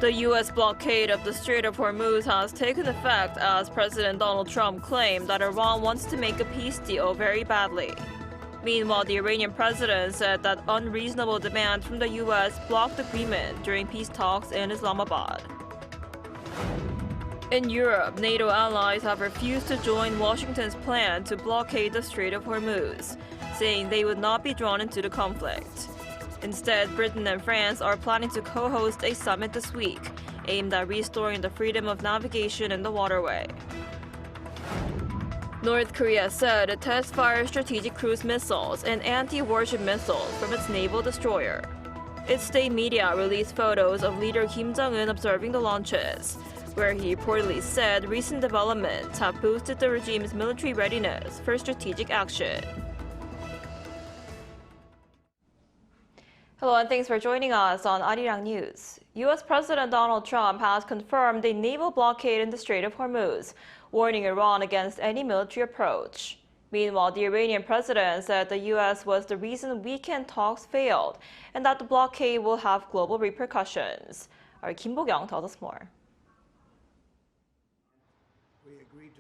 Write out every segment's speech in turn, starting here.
The U.S. blockade of the Strait of Hormuz has taken effect as President Donald Trump claimed that Iran wants to make a peace deal very badly. Meanwhile, the Iranian president said that unreasonable demands from the U.S. blocked agreement during peace talks in Islamabad. In Europe, NATO allies have refused to join Washington's plan to blockade the Strait of Hormuz, saying they would not be drawn into the conflict. Instead, Britain and France are planning to co-host a summit this week, aimed at restoring the freedom of navigation in the waterway. North Korea said it test-fired strategic cruise missiles and anti-warship missiles from its naval destroyer. Its state media released photos of leader Kim Jong-un observing the launches, where he reportedly said recent developments have boosted the regime's military readiness for strategic action. Hello and thanks for joining us on Arirang News. U.S. President Donald Trump has confirmed a naval blockade in the Strait of Hormuz, warning Iran against any military approach. Meanwhile, the Iranian president said the U.S. was the reason weekend talks failed and that the blockade will have global repercussions. Our Kim Bo-kyung tells us more.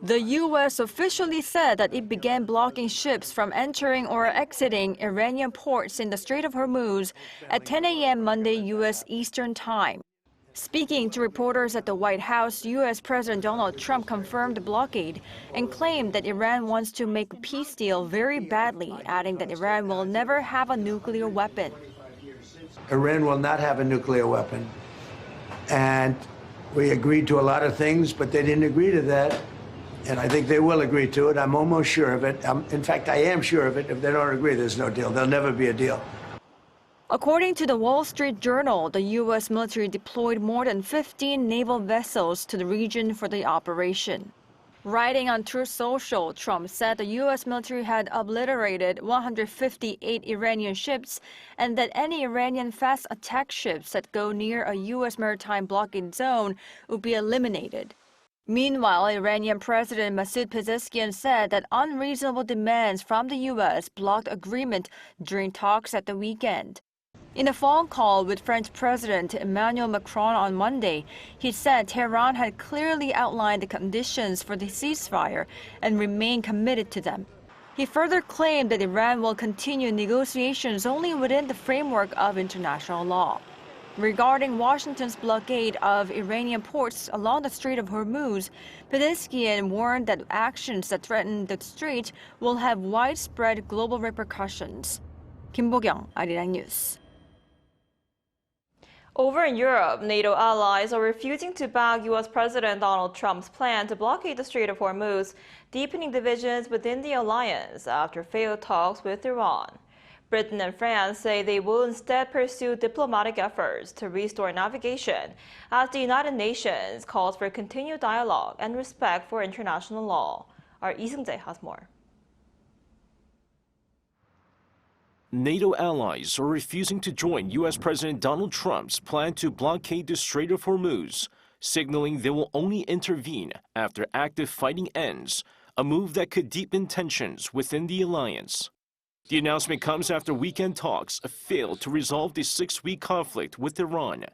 The U.S. officially said that it began blocking ships from entering or exiting Iranian ports in the Strait of Hormuz at 10 a.m. Monday U.S. Eastern Time. Speaking to reporters at the White House, U.S. President Donald Trump confirmed the blockade and claimed that Iran wants to make a peace deal very badly, adding that Iran will never have a nuclear weapon. Iran will not have a nuclear weapon. And we agreed to a lot of things, but they didn't agree to that. And I think they will agree to it. I'm almost sure of it. In fact, I am sure of it. If they don't agree, there's no deal. There'll never be a deal. According to the Wall Street Journal, the U.S. military deployed more than 15 naval vessels to the region for the operation. Writing on Truth Social, Trump said the U.S. military had obliterated 158 Iranian ships and that any Iranian fast attack ships that go near a U.S. maritime blockade zone would be eliminated. Meanwhile, Iranian President Masoud Pezeshkian said that unreasonable demands from the U.S. blocked agreement during talks at the weekend. In a phone call with French President Emmanuel Macron on Monday, he said Tehran had clearly outlined the conditions for the ceasefire and remained committed to them. He further claimed that Iran will continue negotiations only within the framework of international law. Regarding Washington's blockade of Iranian ports along the Strait of Hormuz, Pezeshkian warned that actions that threaten the strait will have widespread global repercussions. Kim Bo-kyung, Arirang News. Over in Europe, NATO allies are refusing to back U.S. President Donald Trump's plan to blockade the Strait of Hormuz, deepening divisions within the alliance after failed talks with Iran. Britain and France say they will instead pursue diplomatic efforts to restore navigation, as the United Nations calls for continued dialogue and respect for international law. Our Lee Seung-jae has more. NATO allies are refusing to join U.S. President Donald Trump's plan to blockade the Strait of Hormuz, signaling they will only intervene after active fighting ends, a move that could deepen tensions within the alliance. The announcement comes after weekend talks failed to resolve the 6-week conflict with Iran.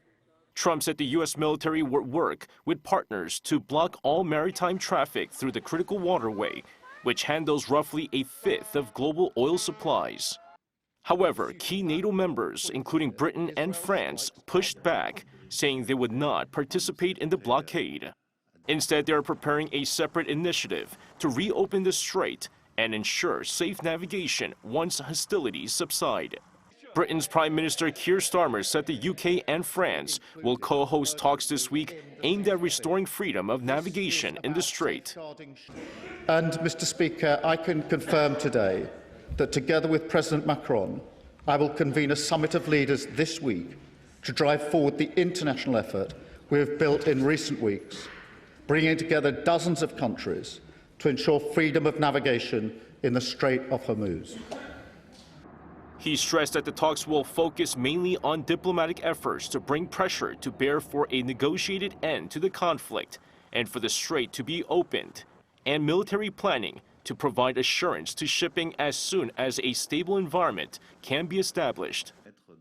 Trump said the U.S. military would work with partners to block all maritime traffic through the critical waterway, which handles roughly a fifth of global oil supplies. However, key NATO members, including Britain and France, pushed back, saying they would not participate in the blockade. Instead, they are preparing a separate initiative to reopen the strait and ensure safe navigation once hostilities subside. Britain's Prime Minister Keir Starmer said the UK and France will co-host talks this week aimed at restoring freedom of navigation in the strait. And, Mr. Speaker, I can confirm today that together with President Macron, I will convene a summit of leaders this week to drive forward the international effort we have built in recent weeks, bringing together dozens of countries to ensure freedom of navigation in the Strait of Hormuz. He stressed that the talks will focus mainly on diplomatic efforts to bring pressure to bear for a negotiated end to the conflict and for the strait to be opened, and military planning to provide assurance to shipping as soon as a stable environment can be established.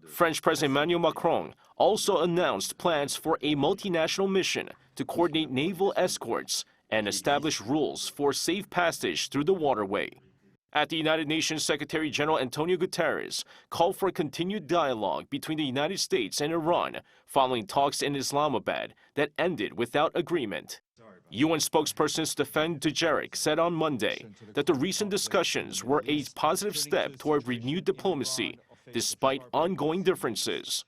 French President Emmanuel Macron also announced plans for a multinational mission to coordinate naval escorts and establish rules for safe passage through the waterway. At the United Nations, Secretary General Antonio Guterres called for continued dialogue between the United States and Iran following talks in Islamabad that ended without agreement. UN spokesperson Stefan Dujarric said on Monday that the recent discussions were a positive step toward renewed diplomacy, despite ongoing differences.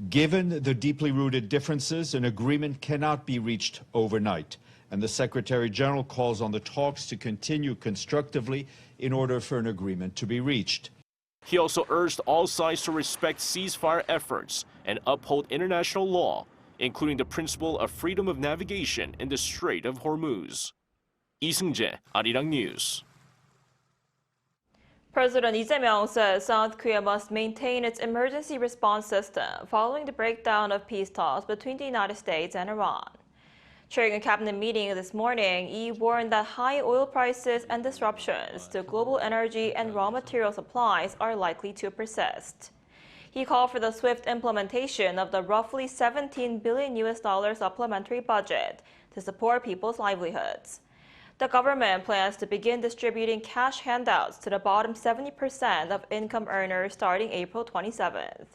Given the deeply rooted differences, an agreement cannot be reached overnight, and the Secretary General calls on the talks to continue constructively in order for an agreement to be reached. He also urged all sides to respect ceasefire efforts and uphold international law, including the principle of freedom of navigation in the Strait of Hormuz. Lee Seung-jae, Arirang News. President Lee Jae-myung says South Korea must maintain its emergency response system following the breakdown of peace talks between the United States and Iran. Chairing a cabinet meeting this morning, Lee warned that high oil prices and disruptions to global energy and raw material supplies are likely to persist. He called for the swift implementation of the roughly $17 billion supplementary budget to support people's livelihoods. The government plans to begin distributing cash handouts to the bottom 70% of income earners starting April 27th.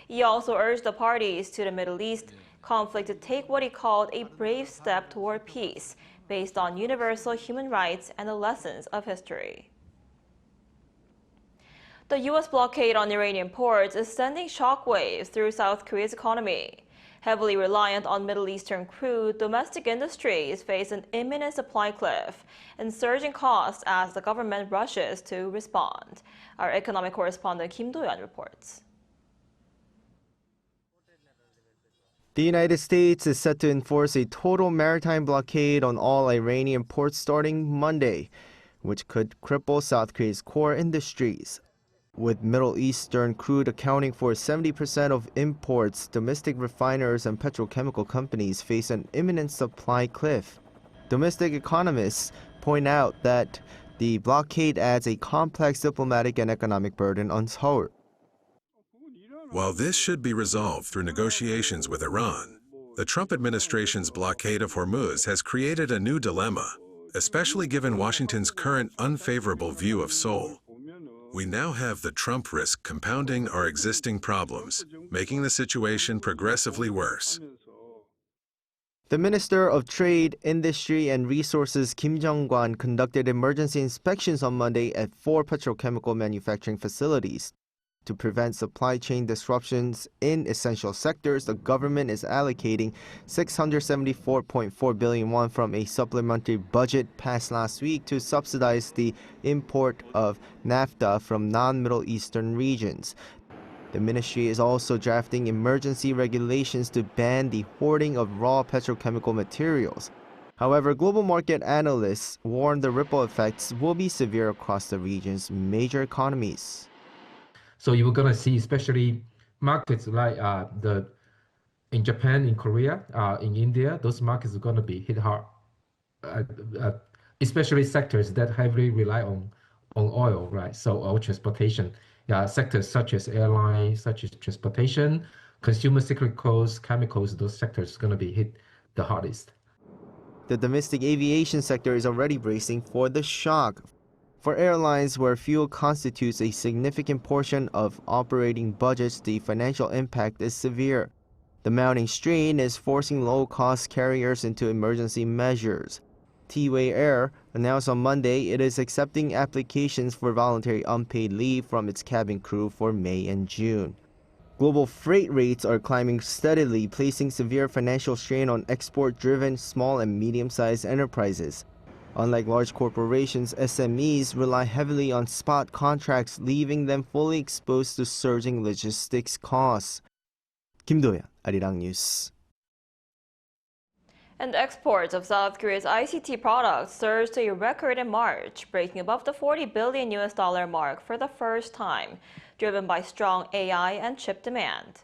He also urged the parties to the Middle East conflict to take what he called a brave step toward peace based on universal human rights and the lessons of history. The U.S. blockade on Iranian ports is sending shockwaves through South Korea's economy. Heavily reliant on Middle Eastern crude, domestic industries face an imminent supply cliff and surging costs as the government rushes to respond. Our economic correspondent Kim Do-yeon reports. The United States is set to enforce a total maritime blockade on all Iranian ports starting Monday, which could cripple South Korea's core industries. With Middle Eastern crude accounting for 70% of imports, domestic refiners and petrochemical companies face an imminent supply cliff. Domestic economists point out that the blockade adds a complex diplomatic and economic burden on Seoul. While this should be resolved through negotiations with Iran, the Trump administration's blockade of Hormuz has created a new dilemma, especially given Washington's current unfavorable view of Seoul. We now have the Trump risk compounding our existing problems, making the situation progressively worse. The Minister of Trade, Industry and Resources Kim Jong-kwan conducted emergency inspections on Monday at 4 petrochemical manufacturing facilities. To prevent supply chain disruptions in essential sectors, the government is allocating 674.4 billion won from a supplementary budget passed last week to subsidize the import of naphtha from non-Middle Eastern regions. The ministry is also drafting emergency regulations to ban the hoarding of raw petrochemical materials. However, global market analysts warn the ripple effects will be severe across the region's major economies. So you're going to see especially markets like in Japan, in Korea, in India, those markets are going to be hit hard, especially sectors that heavily rely on oil, right? So oil transportation, sectors such as airlines, such as transportation, consumer cyclicals, chemicals, those sectors are going to be hit the hardest. The domestic aviation sector is already bracing for the shock. For airlines where fuel constitutes a significant portion of operating budgets, the financial impact is severe. The mounting strain is forcing low-cost carriers into emergency measures. T-Way Air announced on Monday it is accepting applications for voluntary unpaid leave from its cabin crew for May and June. Global freight rates are climbing steadily, placing severe financial strain on export-driven small and medium-sized enterprises. Unlike large corporations, SMEs rely heavily on spot contracts, leaving them fully exposed to surging logistics costs. Kim Do-yeon, Arirang News. And exports of South Korea's ICT products surged to a record in March, breaking above the $40 billion mark for the first time, driven by strong AI and chip demand.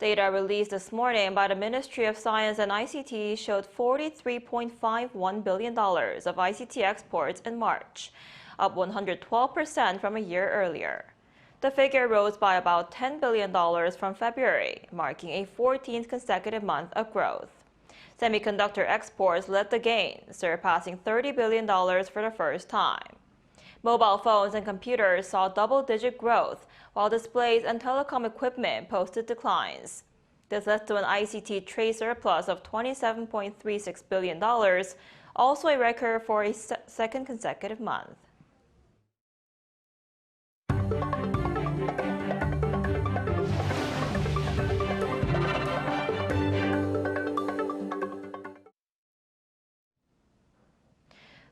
Data released this morning by the Ministry of Science and ICT showed $43.51 billion of ICT exports in March, up 112% from a year earlier. The figure rose by about $10 billion from February, marking a 14th consecutive month of growth. Semiconductor exports led the gain, surpassing $30 billion for the first time. Mobile phones and computers saw double-digit growth, while displays and telecom equipment posted declines. This led to an ICT trade surplus of $27.36 billion, also a record for a second consecutive month.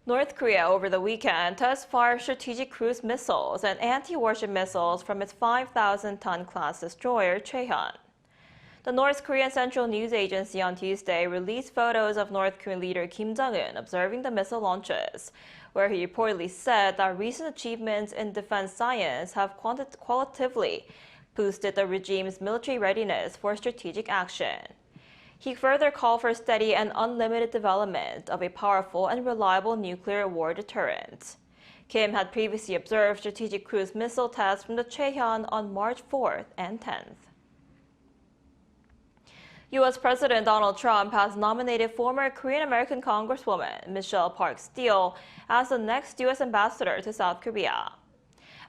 North Korea over the weekend has fired strategic cruise missiles and anti-warship missiles from its 5,000-ton class destroyer Choe Hyon. The North Korean Central News Agency on Tuesday released photos of North Korean leader Kim Jong-un observing the missile launches, where he reportedly said that recent achievements in defense science have qualitatively boosted the regime's military readiness for strategic action. He further called for steady and unlimited development of a powerful and reliable nuclear war deterrent. Kim had previously observed strategic cruise missile tests from the Choe Hyon on March 4th and 10th. U.S. President Donald Trump has nominated former Korean-American Congresswoman Michelle Park Steele as the next U.S. ambassador to South Korea.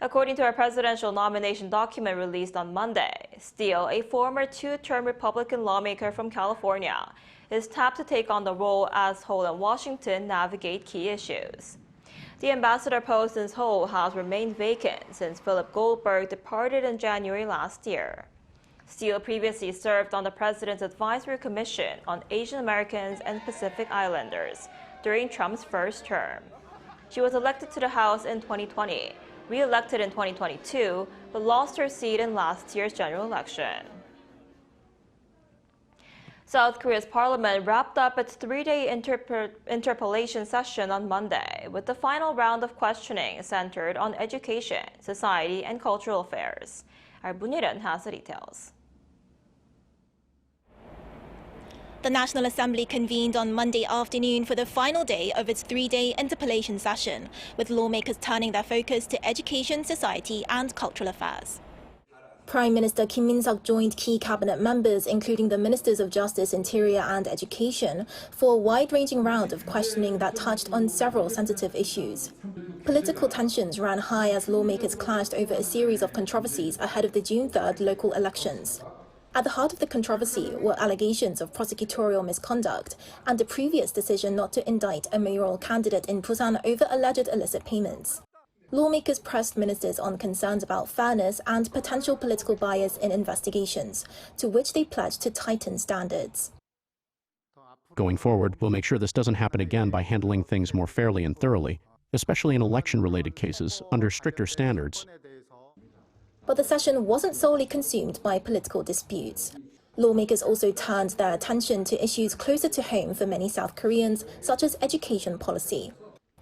According to a presidential nomination document released on Monday, Steele, a former two-term Republican lawmaker from California, is tapped to take on the role as Seoul and Washington navigate key issues. The ambassador post in Seoul has remained vacant since Philip Goldberg departed in January last year. Steele previously served on the President's Advisory Commission on Asian Americans and Pacific Islanders during Trump's first term. She was elected to the House in 2020, re-elected in 2022, but lost her seat in last year's general election. South Korea's parliament wrapped up its three-day interpellation session on Monday, with the final round of questioning centered on education, society, and cultural affairs. Our Bunyeon has the details. The National Assembly convened on Monday afternoon for the final day of its three-day interpellation session, with lawmakers turning their focus to education, society, and cultural affairs. Prime Minister Kim Min-seok joined key cabinet members, including the Ministers of Justice, Interior and Education, for a wide-ranging round of questioning that touched on several sensitive issues. Political tensions ran high as lawmakers clashed over a series of controversies ahead of the June 3rd local elections. At the heart of the controversy were allegations of prosecutorial misconduct and the previous decision not to indict a mayoral candidate in Busan over alleged illicit payments. Lawmakers pressed ministers on concerns about fairness and potential political bias in investigations, to which they pledged to tighten standards. Going forward, we'll make sure this doesn't happen again by handling things more fairly and thoroughly, especially in election-related cases, under stricter standards. But the session wasn't solely consumed by political disputes. Lawmakers also turned their attention to issues closer to home for many South Koreans, such as education policy.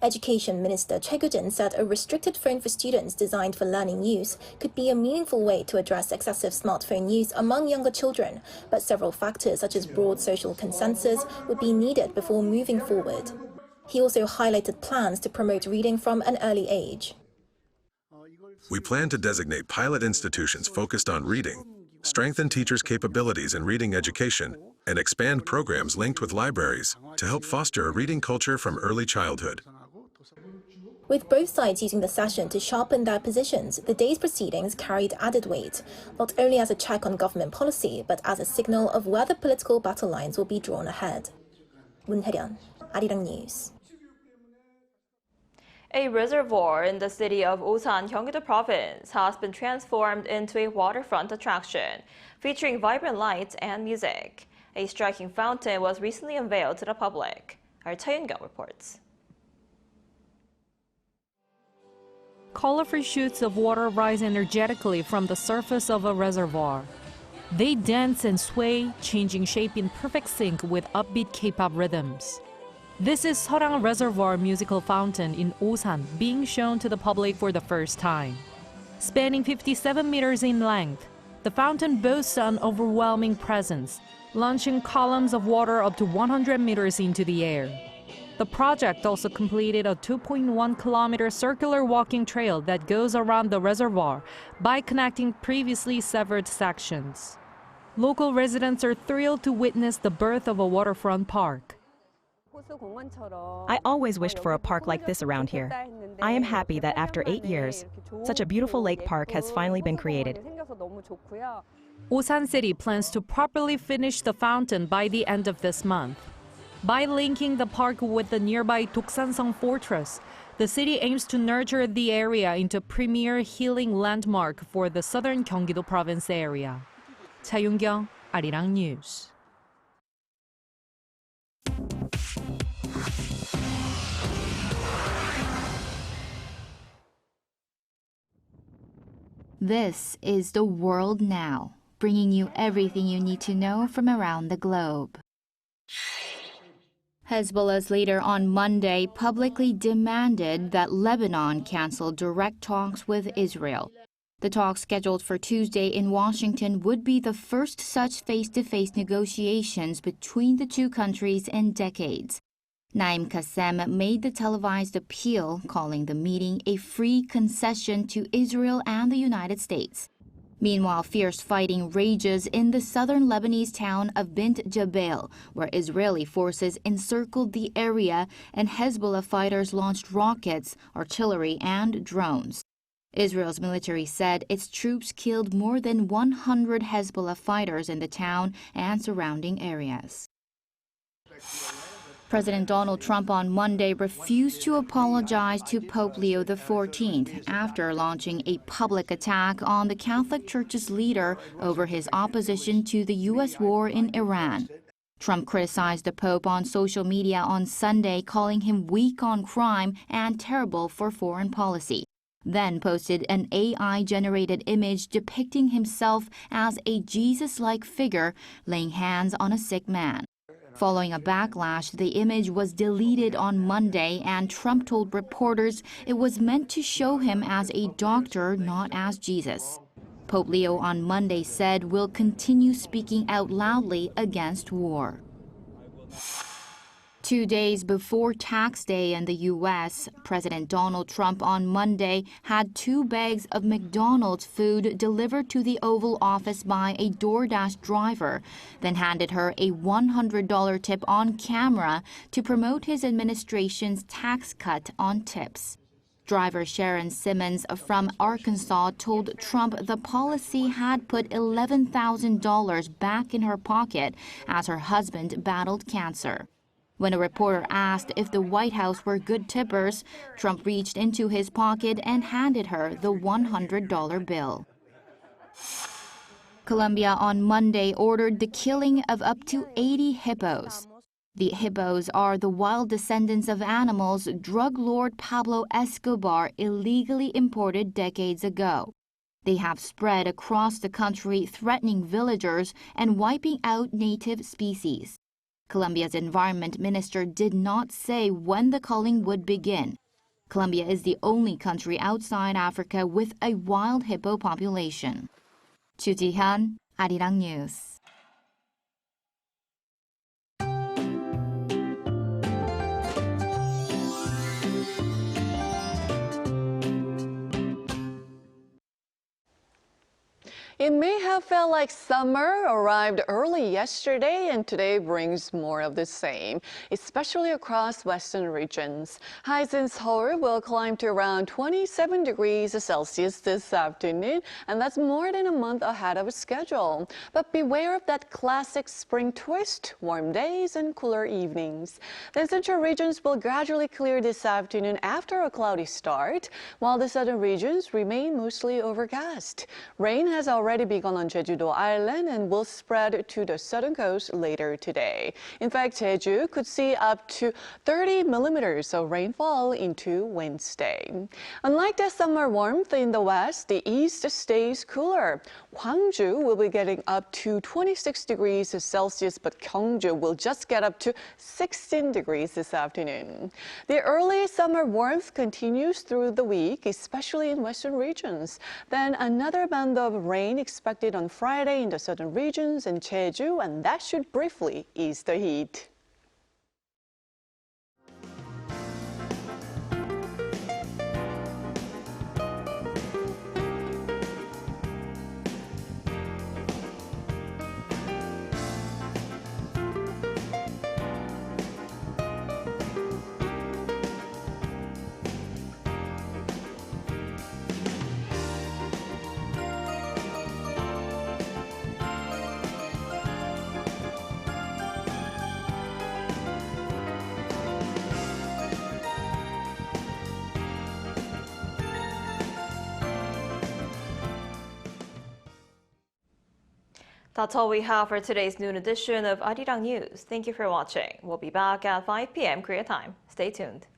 Education Minister Choi Kyu-jin said a restricted phone for students designed for learning use could be a meaningful way to address excessive smartphone use among younger children, but several factors such as broad social consensus would be needed before moving forward. He also highlighted plans to promote reading from an early age. We plan to designate pilot institutions focused on reading, strengthen teachers' capabilities in reading education, and expand programs linked with libraries to help foster a reading culture from early childhood. With both sides using the session to sharpen their positions, the day's proceedings carried added weight, not only as a check on government policy, but as a signal of where the political battle lines will be drawn ahead. 문혜련, Arirang News. A reservoir in the city of Osan, Gyeonggi-do Province has been transformed into a waterfront attraction, featuring vibrant lights and music. A striking fountain was recently unveiled to the public. Our Choe Hyon reports. Colorful shoots of water rise energetically from the surface of a reservoir. They dance and sway, changing shape in perfect sync with upbeat K-pop rhythms. This is Seorang Reservoir musical fountain in Osan being shown to the public for the first time. Spanning 57 meters in length, the fountain boasts an overwhelming presence, launching columns of water up to 100 meters into the air. The project also completed a 2.1-kilometer circular walking trail that goes around the reservoir by connecting previously severed sections. Local residents are thrilled to witness the birth of a waterfront park. I always wished for a park like this around here. I am happy that after 8 years, such a beautiful lake park has finally been created. Osan City plans to properly finish the fountain by the end of this month. By linking the park with the nearby Doksansong Fortress, the city aims to nurture the area into a premier healing landmark for the southern Gyeonggi-do province area. Cha Yong-kyung, Arirang News. This is The World Now, bringing you everything you need to know from around the globe. Hezbollah's leader on Monday publicly demanded that Lebanon cancel direct talks with Israel. The talks scheduled for Tuesday in Washington would be the first such face-to-face negotiations between the two countries in decades. Naim Qassem made the televised appeal, calling the meeting a free concession to Israel and the United States. Meanwhile, fierce fighting rages in the southern Lebanese town of Bint Jabal, where Israeli forces encircled the area and Hezbollah fighters launched rockets, artillery, and drones. Israel's military said its troops killed more than 100 Hezbollah fighters in the town and surrounding areas. President Donald Trump on Monday refused to apologize to Pope Leo XIV after launching a public attack on the Catholic Church's leader over his opposition to the U.S. war in Iran. Trump criticized the Pope on social media on Sunday, calling him weak on crime and terrible for foreign policy, then posted an AI-generated image depicting himself as a Jesus-like figure laying hands on a sick man. Following a backlash, the image was deleted on Monday, and Trump told reporters it was meant to show him as a doctor, not as Jesus. Pope Leo on Monday said we'll continue speaking out loudly against war. 2 days before Tax Day in the U.S., President Donald Trump on Monday had 2 bags of McDonald's food delivered to the Oval Office by a DoorDash driver, then handed her a $100 tip on camera to promote his administration's tax cut on tips. Driver Sharon Simmons from Arkansas told Trump the policy had put $11,000 back in her pocket as her husband battled cancer. When a reporter asked if the White House were good tippers, Trump reached into his pocket and handed her the $100 bill. Colombia on Monday ordered the killing of up to 80 hippos. The hippos are the wild descendants of animals drug lord Pablo Escobar illegally imported decades ago. They have spread across the country, threatening villagers and wiping out native species. Colombia's environment minister did not say when the culling would begin. Colombia is the only country outside Africa with a wild hippo population. Choe Hyon, Arirang News. It may have felt like summer arrived early yesterday, and today brings more of the same, especially across western regions. Highs in Seoul will climb to around 27 degrees Celsius this afternoon, and that's more than a month ahead of schedule. But beware of that classic spring twist, warm days and cooler evenings. The central regions will gradually clear this afternoon after a cloudy start, while the southern regions remain mostly overcast. Rain has already begun on Jeju Island and will spread to the southern coast later today. In fact, Jeju could see up to 30 millimeters of rainfall into Wednesday. Unlike the summer warmth in the west, the east stays cooler. Gwangju will be getting up to 26 degrees Celsius, but Gyeongju will just get up to 16 degrees this afternoon. The early summer warmth continues through the week, especially in western regions. Then another band of rain expected on Friday in the southern regions and Jeju, and that should briefly ease the heat. That's all we have for today's noon edition of Arirang News. Thank you for watching. We'll be back at 5 p.m. Korea time. Stay tuned.